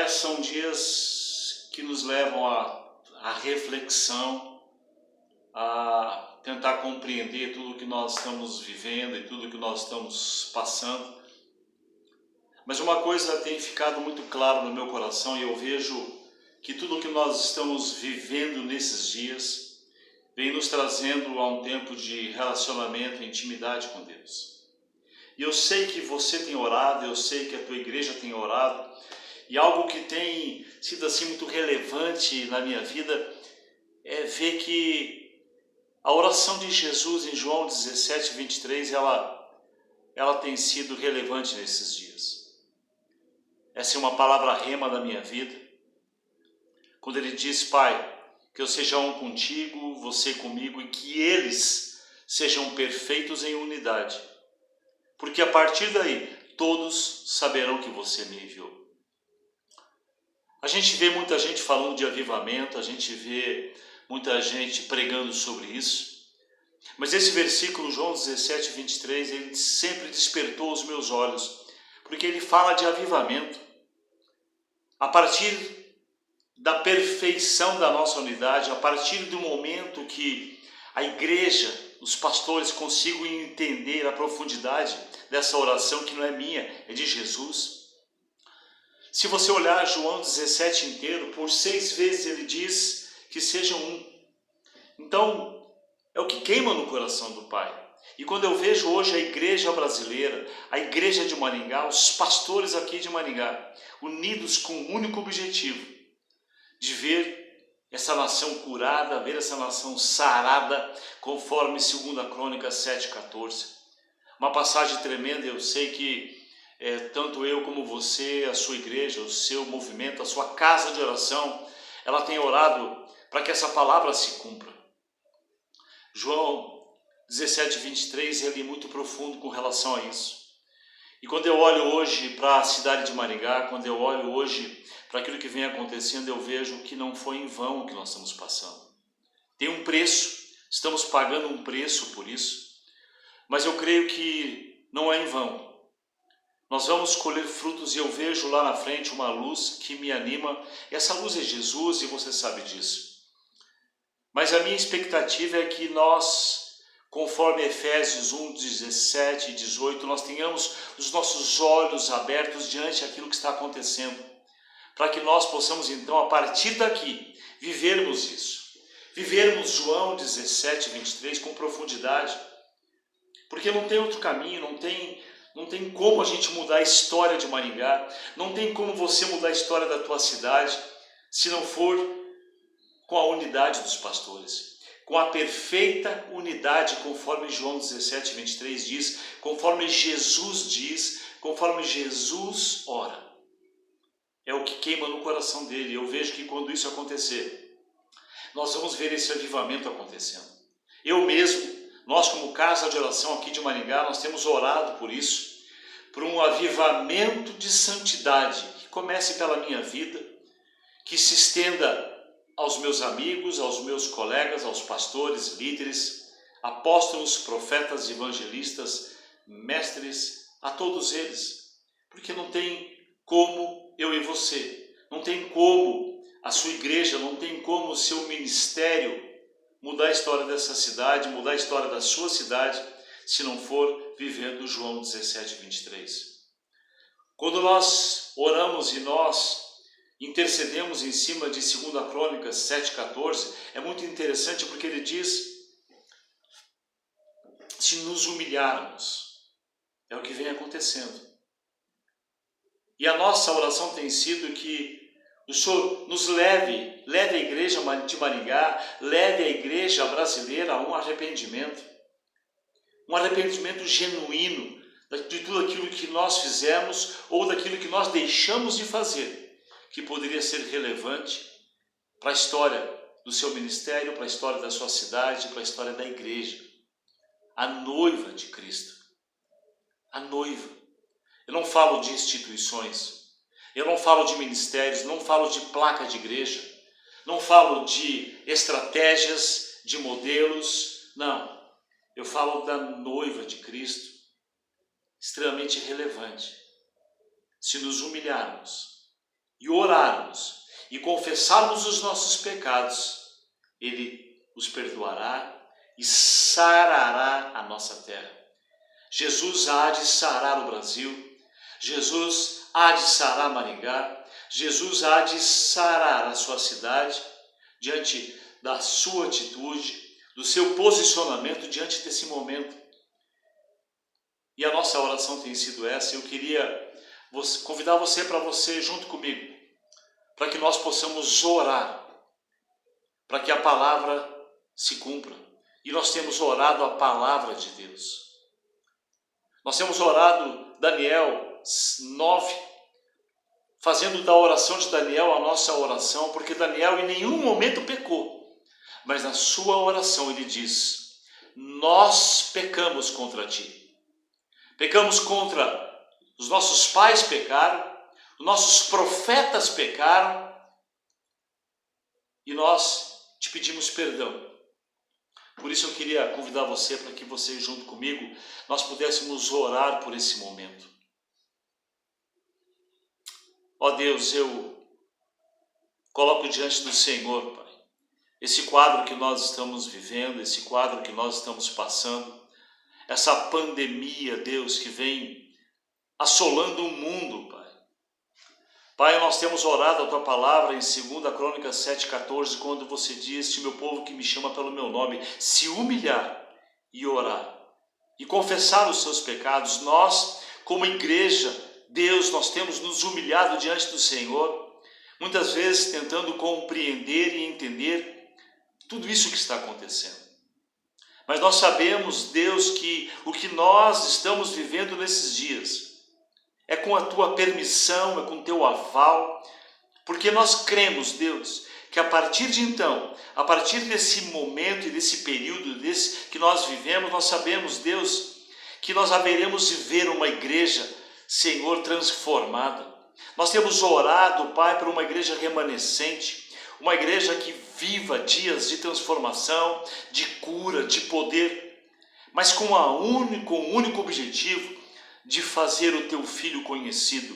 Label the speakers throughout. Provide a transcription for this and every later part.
Speaker 1: São dias que nos levam à reflexão, a tentar compreender tudo que nós estamos vivendo e tudo que nós estamos passando. Mas uma coisa tem ficado muito claro no meu coração, e eu vejo que tudo que nós estamos vivendo nesses dias vem nos trazendo a um tempo de relacionamento e intimidade com Deus. E eu sei que você tem orado, eu sei que a tua igreja tem orado, e algo que tem sido assim muito relevante na minha vida é ver que a oração de Jesus em João 17, 23, ela tem sido relevante nesses dias. Essa é uma palavra rema da minha vida. Quando ele diz: Pai, que eu seja um contigo, você comigo, e que eles sejam perfeitos em unidade. Porque a partir daí, todos saberão que você me enviou. A gente vê muita gente falando de avivamento, a gente vê muita gente pregando sobre isso. Mas esse versículo, João 17, 23, ele sempre despertou os meus olhos, porque ele fala de avivamento. A partir da perfeição da nossa unidade, a partir do momento que a igreja, os pastores consigam entender a profundidade dessa oração, que não é minha, é de Jesus. Se você olhar João 17 inteiro, por 6 vezes ele diz que sejam um. Então, é o que queima no coração do Pai. E quando eu vejo hoje a igreja brasileira, a igreja de Maringá, os pastores aqui de Maringá, unidos com um único objetivo, de ver essa nação curada, ver essa nação sarada, conforme 2 Crônicas 7,14. Uma passagem tremenda. Eu sei que tanto eu como você, a sua igreja, o seu movimento, a sua casa de oração, ela tem orado para que essa palavra se cumpra. João 17, 23, ele é muito profundo com relação a isso. E quando eu olho hoje para a cidade de Maringá, quando eu olho hoje para aquilo que vem acontecendo, eu vejo que não foi em vão o que nós estamos passando. Tem um preço, estamos pagando um preço por isso, mas eu creio que não é em vão. Nós vamos colher frutos, e eu vejo lá na frente uma luz que me anima. Essa luz é Jesus, e você sabe disso. Mas a minha expectativa é que nós, conforme Efésios 1, 17 e 18, nós tenhamos os nossos olhos abertos diante daquilo que está acontecendo, para que nós possamos então, a partir daqui, vivermos isso. Vivermos João 17, 23 com profundidade, porque não tem outro caminho, não tem como a gente mudar a história de Maringá, não tem como você mudar a história da tua cidade, se não for com a unidade dos pastores, com a perfeita unidade, conforme João 17, 23 diz, conforme Jesus diz, conforme Jesus ora. É o que queima no coração dele. Eu vejo que quando isso acontecer, nós vamos ver esse avivamento acontecendo. Eu mesmo, nós como casa de oração aqui de Maringá, nós temos orado por isso, por um avivamento de santidade, que comece pela minha vida, que se estenda aos meus amigos, aos meus colegas, aos pastores, líderes, apóstolos, profetas, evangelistas, mestres, a todos eles. Porque não tem como eu e você, não tem como a sua igreja, não tem como o seu ministério mudar a história dessa cidade, mudar a história da sua cidade, se não for vivendo João 17, 23. Quando nós oramos e nós intercedemos em cima de 2 Crônicas 7,14, é muito interessante, porque ele diz: se nos humilharmos, é o que vem acontecendo. E a nossa oração tem sido que o Senhor nos leve a igreja de Maringá, leve a igreja brasileira a um arrependimento genuíno de tudo aquilo que nós fizemos ou daquilo que nós deixamos de fazer, que poderia ser relevante para a história do seu ministério, para a história da sua cidade, para a história da igreja. A noiva de Cristo. A noiva. Eu não falo de instituições, eu não falo de ministérios, não falo de placa de igreja, não falo de estratégias, de modelos, não. Eu falo da noiva de Cristo, extremamente relevante. Se nos humilharmos e orarmos e confessarmos os nossos pecados, Ele os perdoará e sarará a nossa terra. Jesus há de sarar o Brasil, Jesus há de sarar Maringá, Jesus há de sarar a sua cidade diante da sua atitude, do seu posicionamento diante desse momento. E a nossa oração tem sido essa. Eu queria convidar você para você junto comigo, para que nós possamos orar, para que a palavra se cumpra. E nós temos orado a palavra de Deus. Nós temos orado Daniel 9, fazendo da oração de Daniel a nossa oração, porque Daniel em nenhum momento pecou, mas na sua oração ele diz: nós pecamos contra ti. Pecamos contra os nossos pais pecaram, os nossos profetas pecaram, e nós te pedimos perdão. Por isso eu queria convidar você para que você, junto comigo, nós pudéssemos orar por esse momento. Ó Deus, eu coloco diante do Senhor, Pai, esse quadro que nós estamos vivendo, esse quadro que nós estamos passando, essa pandemia, Deus, que vem assolando o mundo, Pai. Pai, nós temos orado a Tua palavra em 2 Crônicas 7,14, quando você diz: "Se meu povo que me chama pelo meu nome se humilhar e orar e confessar os seus pecados", nós, como igreja, Deus, nós temos nos humilhado diante do Senhor, muitas vezes tentando compreender e entender tudo isso que está acontecendo. Mas nós sabemos, Deus, que o que nós estamos vivendo nesses dias é com a Tua permissão, é com o Teu aval, porque nós cremos, Deus, que a partir de então, a partir desse momento e desse período que nós vivemos, nós sabemos, Deus, que nós haveremos de ver uma igreja, Senhor, transformada. Nós temos orado, Pai, por uma igreja remanescente, uma igreja que viva dias de transformação, de cura, de poder, mas com um único objetivo de fazer o Teu Filho conhecido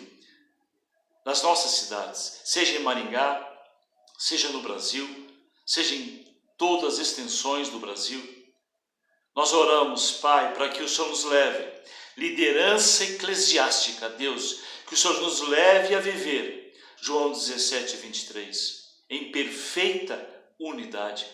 Speaker 1: nas nossas cidades, seja em Maringá, seja no Brasil, seja em todas as extensões do Brasil. Nós oramos, Pai, para que o Senhor nos leve liderança eclesiástica, Deus, que o Senhor nos leve a viver João 17:23, em perfeita unidade,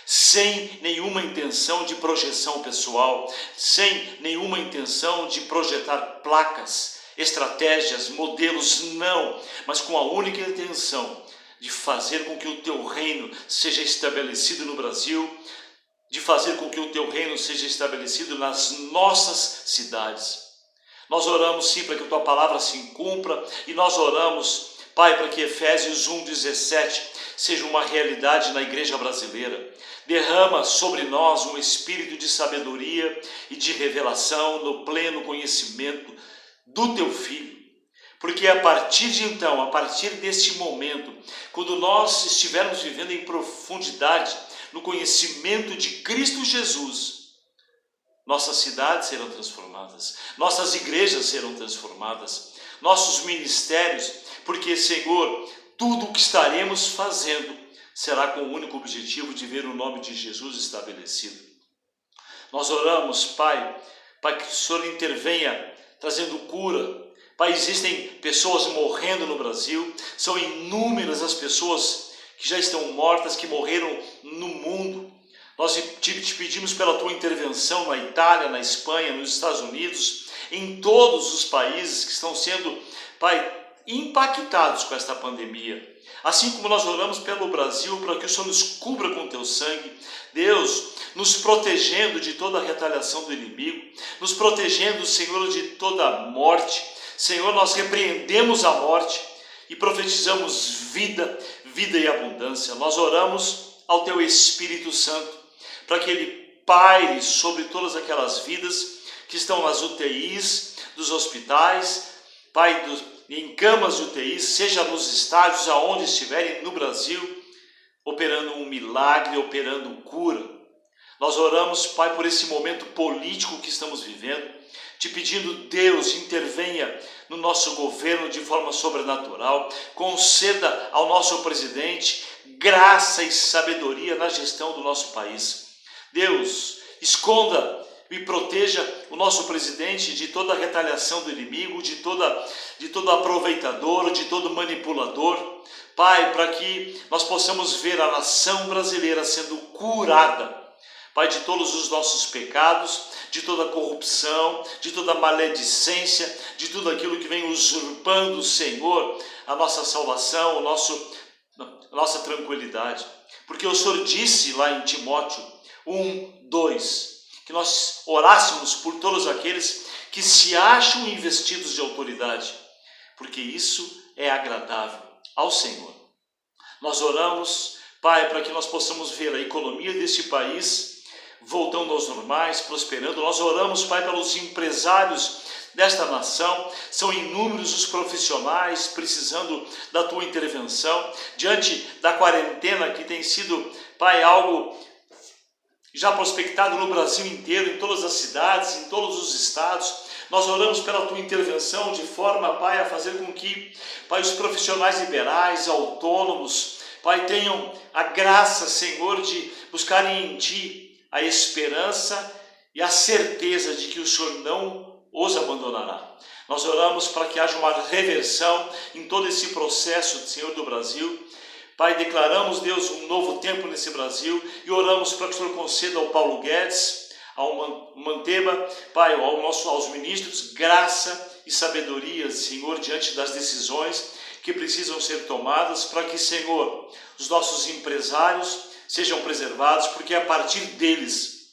Speaker 1: sem nenhuma intenção de projeção pessoal, sem nenhuma intenção de projetar placas, estratégias, modelos, não, mas com a única intenção de fazer com que o Teu reino seja estabelecido no Brasil, de fazer com que o Teu reino seja estabelecido nas nossas cidades. Nós oramos sim para que a Tua palavra se cumpra, e nós oramos, Pai, para que Efésios 1:17 seja uma realidade na igreja brasileira. Derrama sobre nós um espírito de sabedoria e de revelação no pleno conhecimento do Teu Filho. Porque a partir de então, a partir deste momento, quando nós estivermos vivendo em profundidade no conhecimento de Cristo Jesus, nossas cidades serão transformadas, nossas igrejas serão transformadas, nossos ministérios, porque, Senhor, tudo o que estaremos fazendo será com o único objetivo de ver o nome de Jesus estabelecido. Nós oramos, Pai, para que o Senhor intervenha trazendo cura. Pai, existem pessoas morrendo no Brasil, são inúmeras as pessoas que já estão mortas, que morreram no mundo. Nós te pedimos pela Tua intervenção na Itália, na Espanha, nos Estados Unidos, em todos os países que estão sendo, Pai, impactados com esta pandemia. Assim como nós oramos pelo Brasil, para que o Senhor nos cubra com o Teu sangue, Deus, nos protegendo de toda a retaliação do inimigo, nos protegendo, Senhor, de toda a morte. Senhor, nós repreendemos a morte e profetizamos vida, vida e abundância. Nós oramos ao Teu Espírito Santo, para que Ele paire sobre todas aquelas vidas que estão nas UTIs dos hospitais, Pai, em camas de UTIs, seja nos estádios, aonde estiverem no Brasil, operando um milagre, operando cura. Nós oramos, Pai, por esse momento político que estamos vivendo, te pedindo, Deus, intervenha no nosso governo de forma sobrenatural, conceda ao nosso presidente graça e sabedoria na gestão do nosso país. Deus, esconda e proteja o nosso presidente de toda a retaliação do inimigo, de todo aproveitador, de todo manipulador. Pai, para que nós possamos ver a nação brasileira sendo curada, Pai, de todos os nossos pecados, de toda a corrupção, de toda a maledicência, de tudo aquilo que vem usurpando, Senhor, a nossa salvação, a nossa tranquilidade. Porque o Senhor disse lá em Timóteo 1:2, que nós orássemos por todos aqueles que se acham investidos de autoridade, porque isso é agradável ao Senhor. Nós oramos, Pai, para que nós possamos ver a economia deste país voltando aos normais, prosperando. Nós oramos, Pai, pelos empresários desta nação. São inúmeros os profissionais precisando da Tua intervenção, diante da quarentena que tem sido, Pai, algo já prospectado no Brasil inteiro, em todas as cidades, em todos os estados. Nós oramos pela Tua intervenção de forma, Pai, a fazer com que, Pai, os profissionais liberais, autônomos, Pai, tenham a graça, Senhor, de buscarem em Ti a esperança e a certeza de que o Senhor não os abandonará. Nós oramos para que haja uma reversão em todo esse processo, Senhor, do Brasil. Pai, declaramos, Deus, um novo tempo nesse Brasil e oramos para que o Senhor conceda ao Paulo Guedes, ao Manteba, Pai, aos ministros, graça e sabedoria, Senhor, diante das decisões que precisam ser tomadas, para que, Senhor, os nossos empresários sejam preservados, porque é a partir deles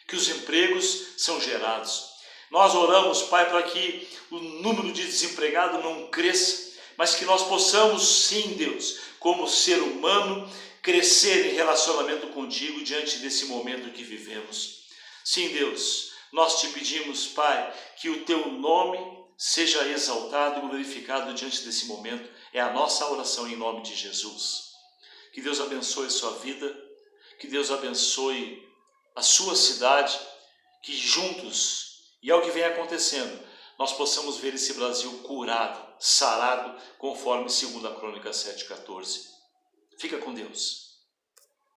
Speaker 1: que os empregos são gerados. Nós oramos, Pai, para que o número de desempregados não cresça, mas que nós possamos, sim, Deus, como ser humano, crescer em relacionamento contigo diante desse momento que vivemos. Sim, Deus, nós te pedimos, Pai, que o Teu nome seja exaltado e glorificado diante desse momento. É a nossa oração em nome de Jesus. Que Deus abençoe a sua vida, que Deus abençoe a sua cidade, que juntos, e é o que vem acontecendo, nós possamos ver esse Brasil curado, sarado, conforme 2 Crônicas 7:14. Fica com Deus.